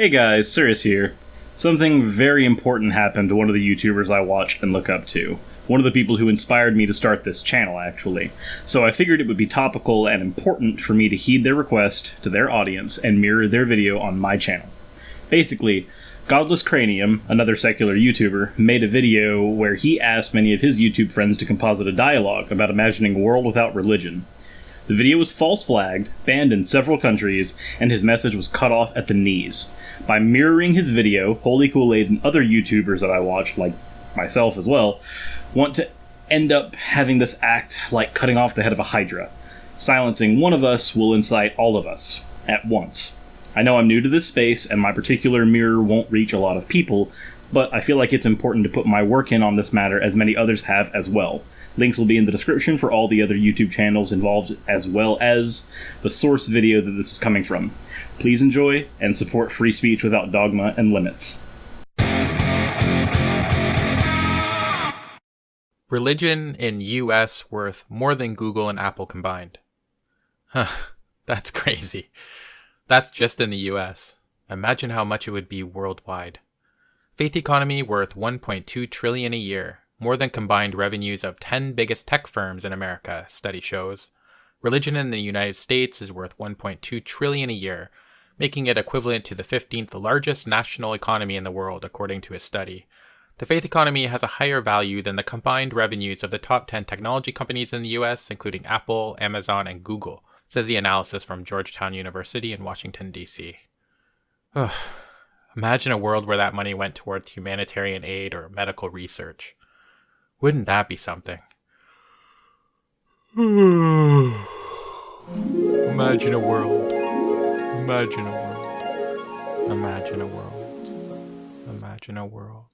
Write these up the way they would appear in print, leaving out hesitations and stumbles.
Hey guys, Suris here. Something very important happened to one of the YouTubers I watch and look up to. One of the people who inspired me to start this channel, actually. So I figured it would be topical and important for me to heed their request to their audience and mirror their video on my channel. Basically, Godless Cranium, another secular YouTuber, made a video where he asked many of his YouTube friends to composite a dialogue about imagining a world without religion. The video was false flagged, banned in several countries, and his message was cut off at the knees. By mirroring his video, Holy Kool-Aid and other YouTubers that I watch, like myself as well, want to end up having this act like cutting off the head of a hydra. Silencing one of us will incite all of us, at once. I know I'm new to this space, and my particular mirror won't reach a lot of people, but I feel like it's important to put my work in on this matter as many others have as well. Links will be in the description for all the other YouTube channels involved, as well as the source video that this is coming from. Please enjoy and support free speech without dogma and limits. Religion in US worth more than Google and Apple combined. Huh, that's crazy. That's just in the US. Imagine how much it would be worldwide. Faith economy worth $1.2 trillion a year. More than combined revenues of 10 biggest tech firms in America, study shows. Religion in the United States is worth $1.2 trillion a year, making it equivalent to the 15th largest national economy in the world, according to a study. The faith economy has a higher value than the combined revenues of the top 10 technology companies in the US, including Apple, Amazon, and Google, says the analysis from Georgetown University in Washington, D.C. Imagine a world where that money went towards humanitarian aid or medical research. Wouldn't that be something? Imagine a world. Imagine a world. Imagine a world. Imagine a world.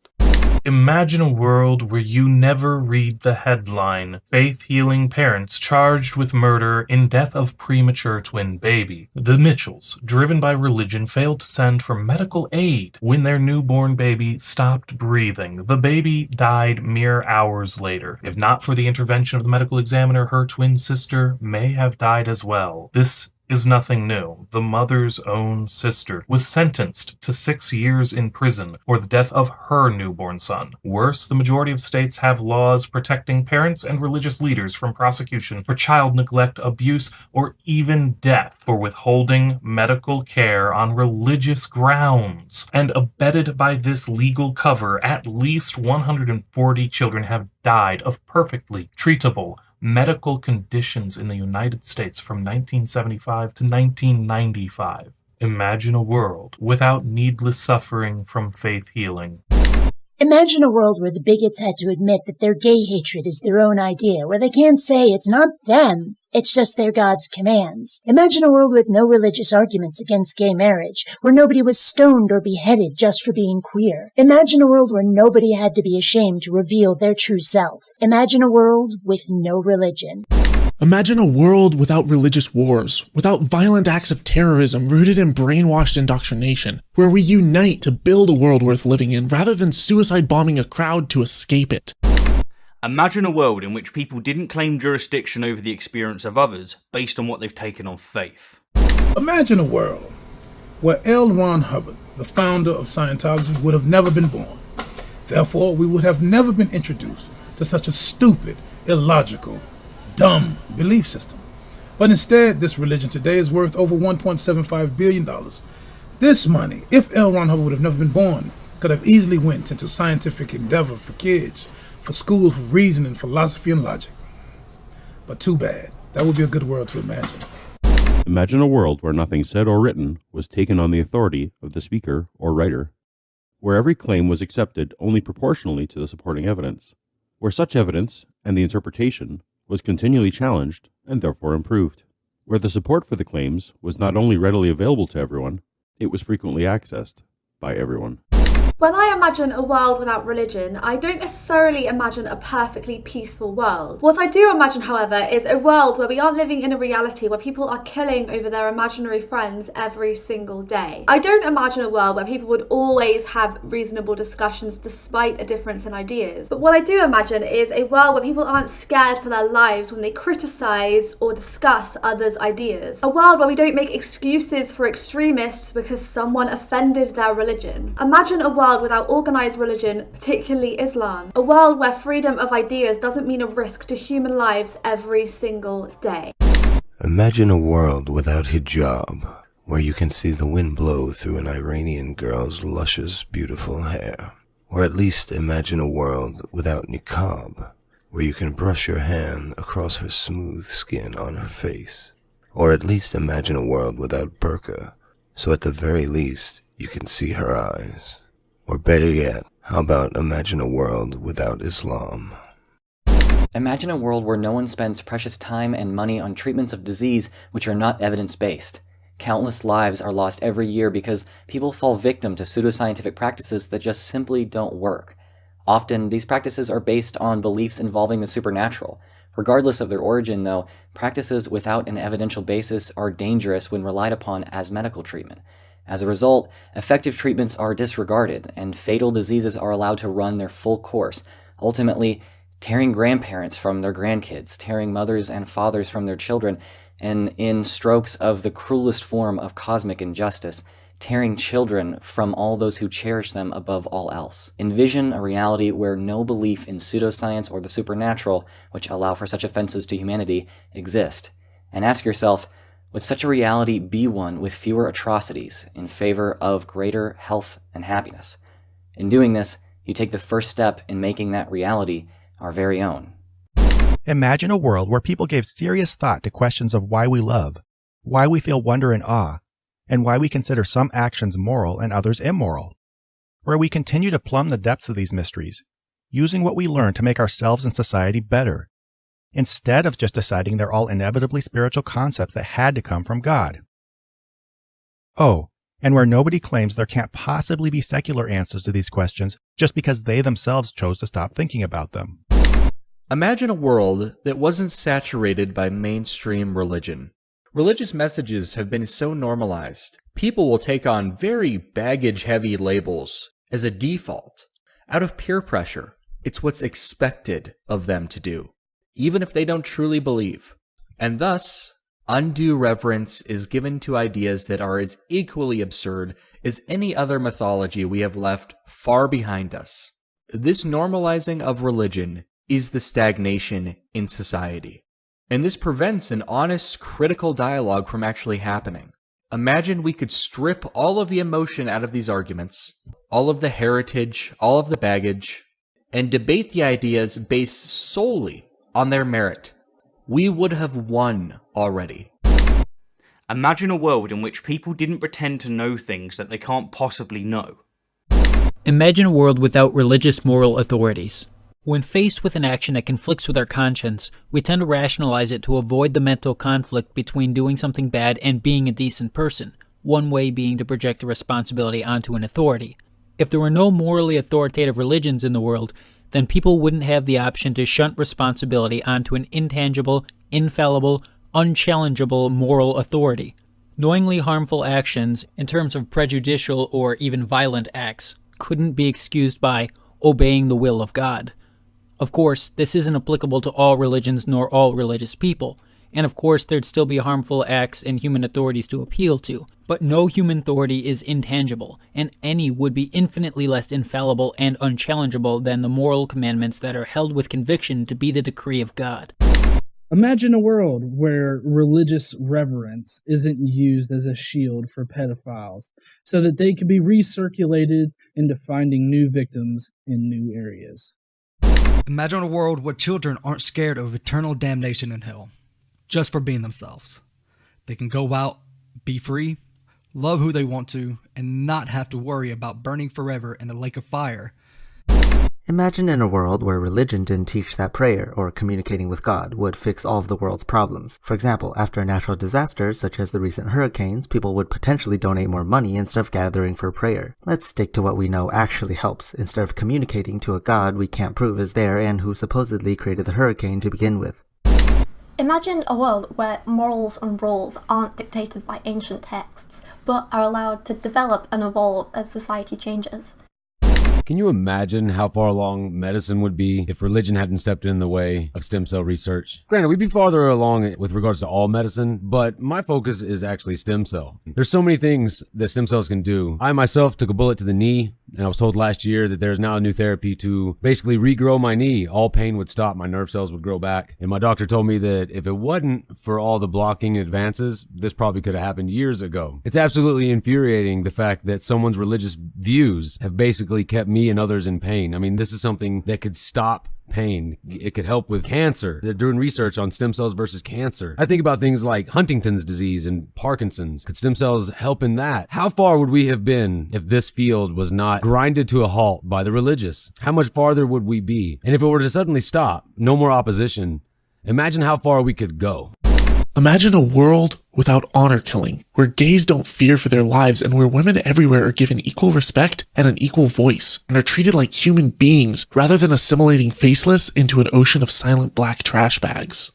Imagine a world where you never read the headline, faith-healing parents charged with murder in death of premature twin baby. The Mitchells, driven by religion, failed to send for medical aid when their newborn baby stopped breathing. The baby died mere hours later. If not for the intervention of the medical examiner, her twin sister may have died as well. This is nothing new. The mother's own sister was sentenced to 6 years in prison for the death of her newborn son. Worse, the majority of states have laws protecting parents and religious leaders from prosecution for child neglect, abuse, or even death for withholding medical care on religious grounds. And abetted by this legal cover, at least 140 children have died of perfectly treatable medical conditions in the United States from 1975 to 1995. Imagine a world without needless suffering from faith healing. Imagine a world where the bigots had to admit that their gay hatred is their own idea, where they can't say it's not them, it's just their God's commands. Imagine a world with no religious arguments against gay marriage, where nobody was stoned or beheaded just for being queer. Imagine a world where nobody had to be ashamed to reveal their true self. Imagine a world with no religion. Imagine a world without religious wars, without violent acts of terrorism rooted in brainwashed indoctrination, where we unite to build a world worth living in rather than suicide bombing a crowd to escape it. Imagine a world in which people didn't claim jurisdiction over the experience of others based on what they've taken on faith. Imagine a world where L. Ron Hubbard, the founder of Scientology, would have never been born. Therefore, we would have never been introduced to such a stupid, illogical, dumb belief system. But instead, this religion today is worth over $1.75 billion. This money, if L. Ron Hubbard would have never been born, could have easily went into scientific endeavor for kids, for school, for reasoning, philosophy, and logic. But too bad. That would be a good world to imagine. Imagine a world where nothing said or written was taken on the authority of the speaker or writer, where every claim was accepted only proportionally to the supporting evidence, where such evidence and the interpretation was continually challenged and therefore improved, where the support for the claims was not only readily available to everyone, it was frequently accessed by everyone. When I imagine a world without religion, I don't necessarily imagine a perfectly peaceful world. What I do imagine, however, is a world where we aren't living in a reality where people are killing over their imaginary friends every single day. I don't imagine a world where people would always have reasonable discussions despite a difference in ideas. But what I do imagine is a world where people aren't scared for their lives when they criticize or discuss others' ideas. A world where we don't make excuses for extremists because someone offended their religion. Imagine a world without organized religion, particularly Islam. A world where freedom of ideas doesn't mean a risk to human lives every single day. Imagine a world without hijab, where you can see the wind blow through an Iranian girl's luscious, beautiful hair. Or at least imagine a world without niqab, where you can brush your hand across her smooth skin on her face. Or at least imagine a world without burqa, so at the very least you can see her eyes. Or better yet, how about imagine a world without Islam? Imagine a world where no one spends precious time and money on treatments of disease which are not evidence-based. Countless lives are lost every year because people fall victim to pseudoscientific practices that just simply don't work. Often, these practices are based on beliefs involving the supernatural. Regardless of their origin, though, practices without an evidential basis are dangerous when relied upon as medical treatment. As a result, effective treatments are disregarded, and fatal diseases are allowed to run their full course, ultimately tearing grandparents from their grandkids, tearing mothers and fathers from their children, and in strokes of the cruelest form of cosmic injustice, tearing children from all those who cherish them above all else. Envision a reality where no belief in pseudoscience or the supernatural, which allow for such offenses to humanity, exist, and ask yourself, would such a reality be one with fewer atrocities in favor of greater health and happiness? In doing this, you take the first step in making that reality our very own. Imagine a world where people gave serious thought to questions of why we love, why we feel wonder and awe, and why we consider some actions moral and others immoral. Where we continue to plumb the depths of these mysteries, using what we learn to make ourselves and society better, instead of just deciding they're all inevitably spiritual concepts that had to come from God. Oh, and where nobody claims there can't possibly be secular answers to these questions just because they themselves chose to stop thinking about them. Imagine a world that wasn't saturated by mainstream religion. Religious messages have been so normalized, people will take on very baggage-heavy labels as a default. Out of peer pressure, it's what's expected of them to do, even if they don't truly believe. And thus, undue reverence is given to ideas that are as equally absurd as any other mythology we have left far behind us. This normalizing of religion is the stagnation in society. And this prevents an honest, critical dialogue from actually happening. Imagine we could strip all of the emotion out of these arguments, all of the heritage, all of the baggage, and debate the ideas based solely on their merit. We would have won already. Imagine a world in which people didn't pretend to know things that they can't possibly know. Imagine a world without religious moral authorities. When faced with an action that conflicts with our conscience, we tend to rationalize it to avoid the mental conflict between doing something bad and being a decent person, one way being to project the responsibility onto an authority. If there were no morally authoritative religions in the world, then people wouldn't have the option to shunt responsibility onto an intangible, infallible, unchallengeable moral authority. Knowingly harmful actions, in terms of prejudicial or even violent acts, couldn't be excused by obeying the will of God. Of course, this isn't applicable to all religions nor all religious people, and of course there'd still be harmful acts and human authorities to appeal to, but no human authority is intangible, and any would be infinitely less infallible and unchallengeable than the moral commandments that are held with conviction to be the decree of God. Imagine a world where religious reverence isn't used as a shield for pedophiles, so that they can be recirculated into finding new victims in new areas. Imagine a world where children aren't scared of eternal damnation in hell, just for being themselves. They can go out, be free, love who they want to, and not have to worry about burning forever in a lake of fire. Imagine in a world where religion didn't teach that prayer or communicating with God would fix all of the world's problems. For example, after a natural disaster such as the recent hurricanes, people would potentially donate more money instead of gathering for prayer. Let's stick to what we know actually helps, instead of communicating to a God we can't prove is there and who supposedly created the hurricane to begin with. Imagine a world where morals and rules aren't dictated by ancient texts, but are allowed to develop and evolve as society changes. Can you imagine how far along medicine would be if religion hadn't stepped in the way of stem cell research? Granted, we'd be farther along with regards to all medicine, but my focus is actually stem cell. There's so many things that stem cells can do. I myself took a bullet to the knee, and I was told last year that there's now a new therapy to basically regrow my knee. All pain would stop, my nerve cells would grow back. And my doctor told me that if it wasn't for all the blocking advances, this probably could have happened years ago. It's absolutely infuriating, the fact that someone's religious views have basically kept me and others in pain. I mean, this is something that could stop pain. It could help with cancer. They're doing research on stem cells versus cancer. I think about things like Huntington's disease and Parkinson's. Could stem cells help in that? How far would we have been if this field was not grinded to a halt by the religious? How much farther would we be? And if it were to suddenly stop, no more opposition, imagine how far we could go. Imagine a world without honor killing, where gays don't fear for their lives and where women everywhere are given equal respect and an equal voice, and are treated like human beings rather than assimilating faceless into an ocean of silent black trash bags.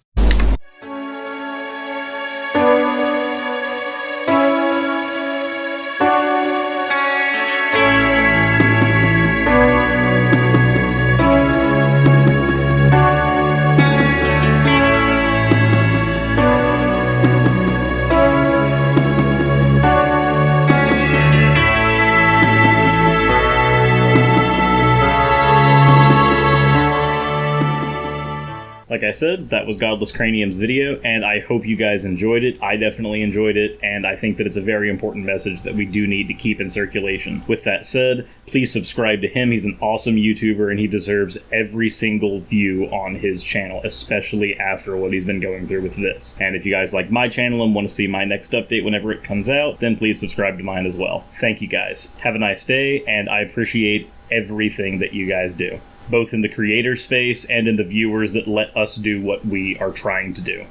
Like I said, that was Godless Cranium's video, and I hope you guys enjoyed it. I definitely enjoyed it, and I think that it's a very important message that we do need to keep in circulation. With that said, please subscribe to him. He's an awesome YouTuber, and he deserves every single view on his channel, especially after what he's been going through with this. And if you guys like my channel and want to see my next update whenever it comes out, then please subscribe to mine as well. Thank you guys. Have a nice day, and I appreciate everything that you guys do, both in the creator space and in the viewers that let us do what we are trying to do.